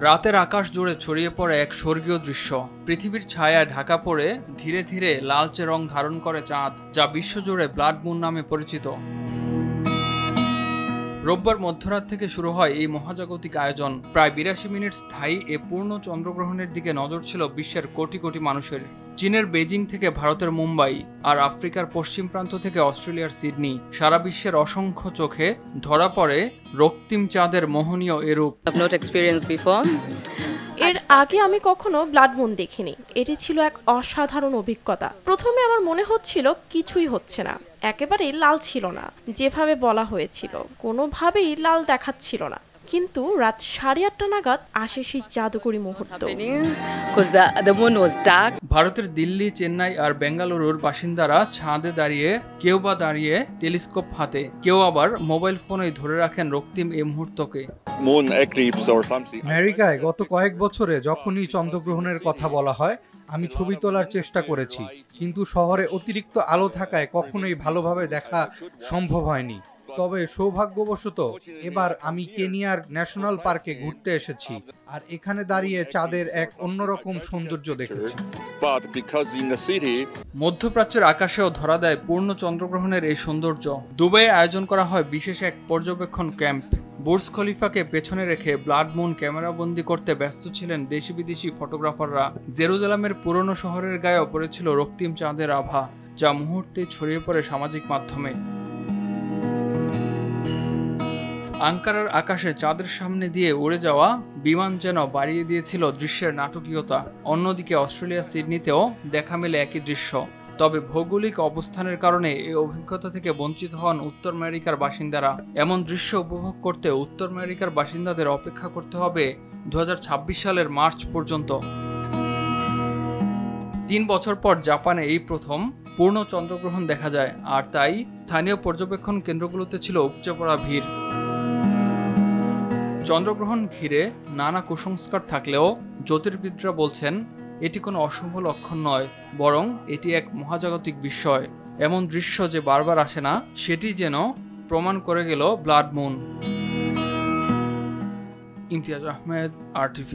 রাতের আকাশ জুড়ে ছড়িয়ে পড়ে এক স্বর্গীয় দৃশ্য। পৃথিবীর ছায়ায় ঢাকা পড়ে ধীরে ধীরে লালচে রং ধারণ করে চাঁদ, যা বিশ্বজুড়ে ব্লাড মুন নামে পরিচিত। রোববার মধ্যরাত থেকে শুরু হয় এই মহাজাগতিক আয়োজন। প্রায় ৮২ মিনিট স্থায়ী এ পূর্ণ চন্দ্রগ্রহণের দিকে নজর ছিল বিশ্বের কোটি কোটি মানুষের। চীনের বেজিং থেকে ভারতের মুম্বাই আর আফ্রিকার পশ্চিম প্রান্ত থেকে অস্ট্রেলিয়ার সিডনি, সারা বিশ্বের অসংখ্য চোখে ধরা পড়ে রক্তিম চাঁদের মোহনীয় এরূপ। এর আগে আমি কখনো ব্লাড মুন দেখিনি। এটি ছিল এক অসাধারণ অভিজ্ঞতা। প্রথমে আমার মনে হচ্ছিল কিছুই হচ্ছে না, একেবারেই লাল ছিল না যেভাবে বলা হয়েছিল, কোনোভাবেই লাল দেখাচ্ছিল না। কিন্তু রাত 8:30 নাগাদ আসে সেই জাদুকরী মুহূর্ত। ভারতের দিল্লি, চেন্নাই আর বেঙ্গালুরুর বাসিন্দারা ছাদে দাঁড়িয়ে, কেউ বা দাঁড়িয়ে টেলিস্কোপ হাতে, কেউ আবার মোবাইল ফোনে ধরে রাখেন রক্তিম এই মুহূর্তকে। আমেরিকায় গত কয়েক বছরে যখনই চন্দ্রগ্রহণের কথা বলা হয়, আমি ছবি তোলার চেষ্টা করেছি, কিন্তু শহরে অতিরিক্ত আলো থাকায় কখনোই ভালোভাবে দেখা সম্ভব হয়নি। তবে সৌভাগ্যবশত এবার আমি কেনিয়ার ন্যাশনাল পার্কে ঘুরতে এসেছি, আর এখানে দাঁড়িয়ে চাঁদের এক অন্যরকম সৌন্দর্য দেখেছি। মধ্যপ্রাচ্যের আকাশেও ধরা দেয় পূর্ণ চন্দ্রগ্রহণের এই সৌন্দর্য। দুবাইয়ে আয়োজন করা হয় বিশেষ এক পর্যবেক্ষণ ক্যাম্প। বুর্জ খলিফাকে পেছনে রেখে ব্লাড মুন ক্যামেরাবন্দি করতে ব্যস্ত ছিলেন দেশি বিদেশি ফটোগ্রাফাররা। জেরুজালেমের পুরনো শহরের গায়েও পড়েছিল রক্তিম চাঁদের আভা, যা মুহূর্তে ছড়িয়ে পড়ে সামাজিক মাধ্যমে। আঙ্কারার আকাশে চাঁদের সামনে দিয়ে উড়ে যাওয়া বিমান যেন বাড়িয়ে দিয়েছিল দৃশ্যের নাটকীয়তা। অন্যদিকে অস্ট্রেলিয়া সিডনিতেও দেখা মেলে একই দৃশ্য। তবে ভৌগোলিক অবস্থানের কারণে এই অভিজ্ঞতা থেকে বঞ্চিত হন উত্তর আমেরিকার বাসিন্দারা। এমন দৃশ্য উপভোগ করতে উত্তর আমেরিকার বাসিন্দাদের অপেক্ষা করতে হবে 2026 সালের মার্চ পর্যন্ত। 3 বছর পর জাপানে এই প্রথম পূর্ণ চন্দ্রগ্রহণ দেখা যায়, আর তাই স্থানীয় পর্যবেক্ষণ কেন্দ্রগুলোতে ছিল উপচে পড়া ভিড়। চন্দ্রগ্রহণ ঘিরে নানা কুসংস্কার থাকলেও জ্যোতির্বিদরা বলছেন এটি কোনো অশুভ লক্ষণ নয়, বরং এটি এক মহাজাগতিক বিস্ময়। এমন দৃশ্য যে বারবার আসে না, সেটি যেন প্রমাণ করে গেল blood moon. Imtiaz Ahmed, RTV।